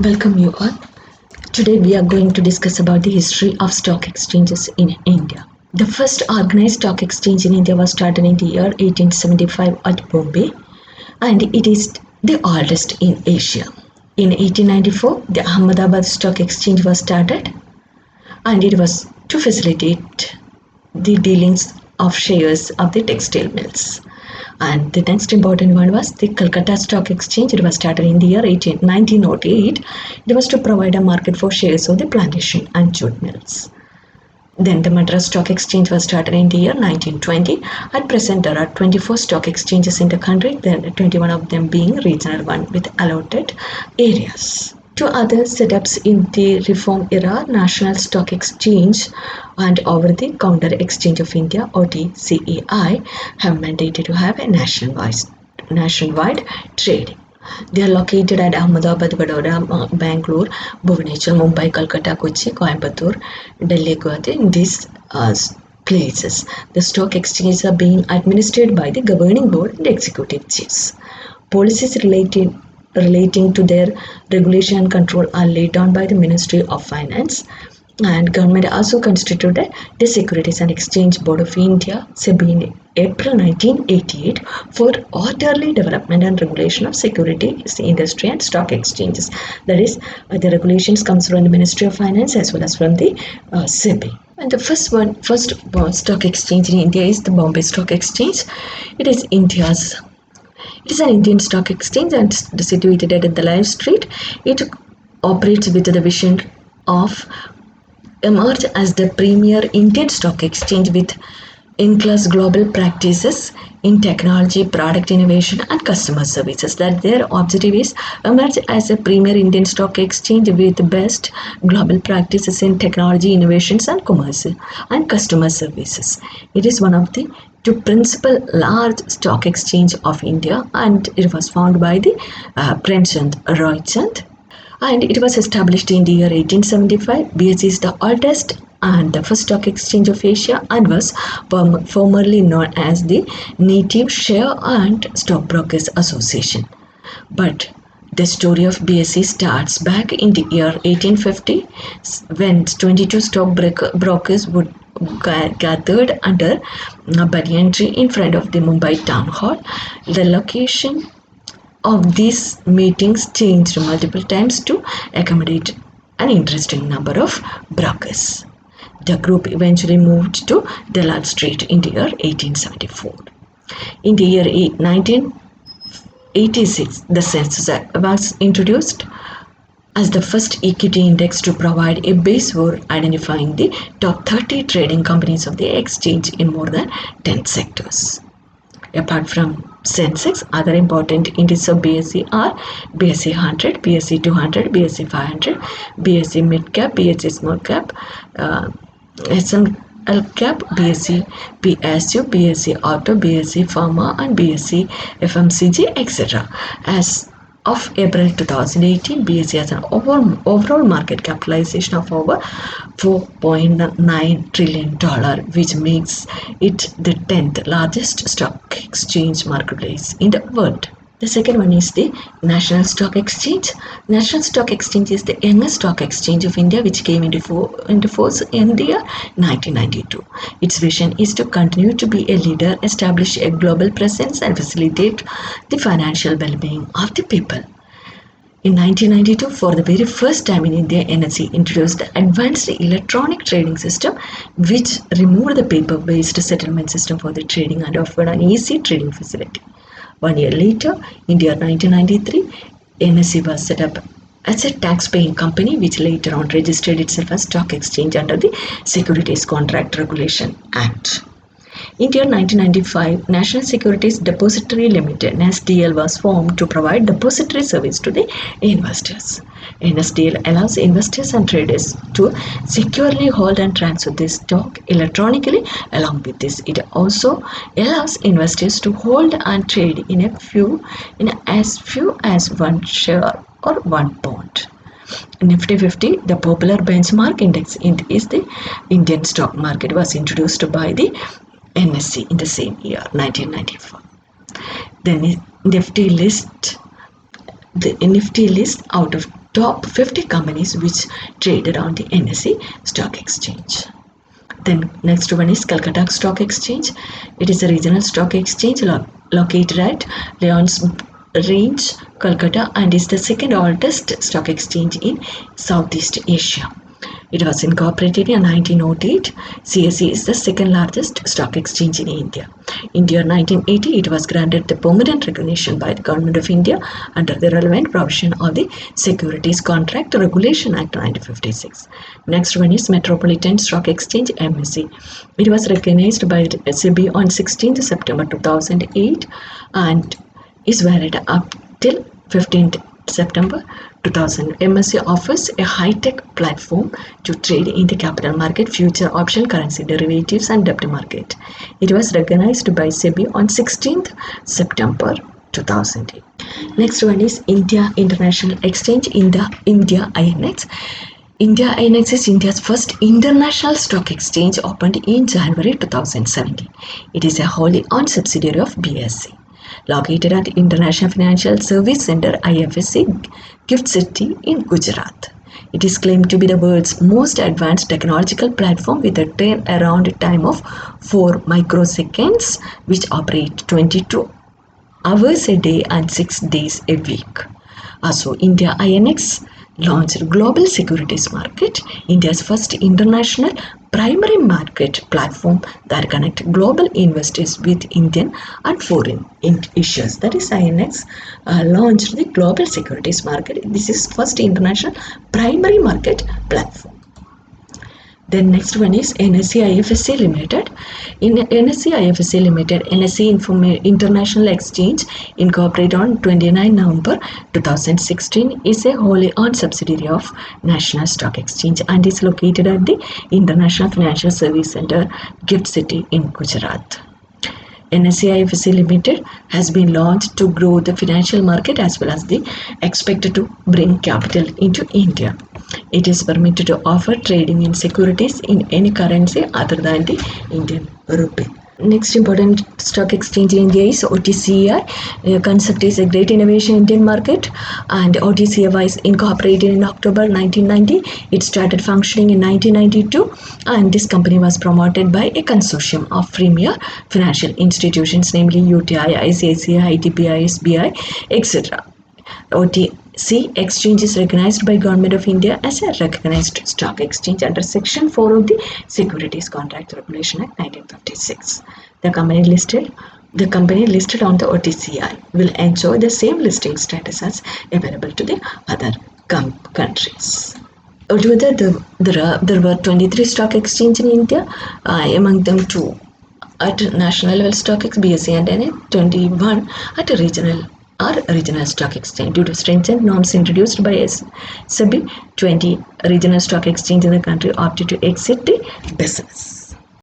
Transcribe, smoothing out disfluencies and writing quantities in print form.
Welcome you all. Today we are going to discuss about the history of stock exchanges in India. The first organized stock exchange in India was started in the year 1875 at Bombay, and it is the oldest in Asia. In 1894, the Ahmedabad Stock Exchange was started, and it was to facilitate the dealings of shares of the textile mills. And the next important one was the Calcutta Stock Exchange. It was started in the year 1908. It was to provide a market for shares of the plantation and jute mills. Then the Madras Stock Exchange was started in the year 1920. At present, there are 24 stock exchanges in the country, then 21 of them being regional one with allotted areas. Two other setups in the reform era, National Stock Exchange and Over-the-Counter Exchange of India (OTCEI) have mandated to have a nationwide trading. They are located at Ahmedabad, Vadodara, Bangalore, Bhubaneswar, Mumbai, Kolkata, Kochi, Coimbatore, Delhi, Guwahati. In these places, the stock exchanges are being administered by the governing board and executive chiefs. Policies relating to their regulation and control are laid down by the Ministry of Finance, and government also constituted the Securities and Exchange Board of India (SEBI) in April 1988 for orderly development and regulation of securities industry and stock exchanges. That is, the regulations comes from the Ministry of Finance as well as from the SEBI. And the first stock exchange in India is the Bombay Stock Exchange. It is an Indian stock exchange and situated at Dalai Street. It operates with the vision of emerge as the premier Indian stock exchange with in-class global practices in technology, product innovation and customer services. That their objective is emerge as a premier Indian stock exchange with the best global practices in technology, innovations and commerce and customer services. It is one of the two principal large stock exchange of India, and it was founded by the Premchand Roychand, and it was established in the year 1875. BSE is the oldest and the first stock exchange of Asia and was formerly known as the Native Share and Stockbrokers Association. But the story of BSE starts back in the year 1850 when 22 stockbrokers would gathered under a banyan tree in front of the Mumbai town hall. The location of these meetings changed multiple times to accommodate an interesting number of brokers. The group eventually moved to Dalal Street in the year 1874. In the year 1986, the census was introduced as the first equity index to provide a base for identifying the top 30 trading companies of the exchange in more than 10 sectors. Apart from Sensex, other important indices of BSE are BSE 100, BSE 200, BSE 500, BSE Mid Cap, BSE Small Cap, SML Cap, BSE PSU, BSE Auto, BSE Pharma and BSE FMCG, etc. As of April 2018, BSE has an overall market capitalization of over $4.9 trillion, which makes it the 10th largest stock exchange marketplace in the world. The second one is the National Stock Exchange. National Stock Exchange is the youngest stock exchange of India, which came into force in the year 1992. Its vision is to continue to be a leader, establish a global presence and facilitate the financial well-being of the people. In 1992, for the very first time in India, NSE introduced the advanced electronic trading system, which removed the paper-based settlement system for the trading and offered an easy trading facility. 1 year later, in the year 1993, NSE was set up as a tax-paying company, which later on registered itself as stock exchange under the Securities Contract Regulation Act. In the year 1995, National Securities Depository Limited (NSDL) was formed to provide depository service to the investors. NSDL allows investors and traders to securely hold and transfer their stock electronically. Along with this, it also allows investors to hold and trade in as few as one share or one bond. Nifty 50, the popular benchmark index is the Indian stock market, was introduced by the NSE in the same year, 1994. The Nifty list out of top 50 companies which traded on the NSE stock exchange. Then next one is Calcutta Stock Exchange. It is a regional stock exchange located at Lyons Range, Calcutta, and is the second oldest stock exchange in Southeast Asia. It was incorporated in 1908. CSE is the second largest stock exchange in India. In the year 1980, it was granted the permanent recognition by the Government of India under the relevant provision of the Securities Contract Regulation Act 1956. Next one is Metropolitan Stock Exchange MSE. It was recognized by the SEBI on 16th September 2008 and is valid up till 15th September 2000. MSE offers a high-tech platform to trade in the capital market, future option, currency derivatives and debt market. It was recognized by SEBI on 16th September 2008. Next one is India International Exchange, India INX. India INX is India's first international stock exchange opened in January 2017. It is a wholly owned subsidiary of BSE. Located at International Financial Service Center IFSC, Gift City in Gujarat. It is claimed to be the world's most advanced technological platform with a turnaround time of 4 microseconds, which operate 22 hours a day and 6 days a week. Also, India INX launched Global Securities Market, India's first international primary market platform that connects global investors with Indian and foreign issuers. That is, INX launched the Global Securities Market. This is first international primary market platform. Then next one is NSE IFSC Limited. In NSE IFSC Limited, NSE International Exchange incorporated on 29 November 2016 is a wholly owned subsidiary of National Stock Exchange and is located at the International Financial Service Center, Gift City in Gujarat. NSE IFSC Limited has been launched to grow the financial market as well as the expected to bring capital into India. It is permitted to offer trading in securities in any currency other than the Indian rupee. Next important stock exchange in India is OTCER. The concept is a great innovation in Indian market, and OTCER was incorporated in October 1990. It started functioning in 1992, and this company was promoted by a consortium of premier financial institutions, namely UTI, ICICI, IDBI, SBI, etc. OTC exchange is recognized by Government of India as a recognized stock exchange under Section 4 of the Securities Contract Regulation Act 1956. The company listed on the OTCI will enjoy the same listing status as available to the other countries. Altogether, there were 23 stock exchanges in India, among them 2 at national level stock exchange BSE and NA, 21 at a regional stock exchange. Due to stringent norms introduced by SEBI, 20 regional stock exchanges in the country opted to exit the business.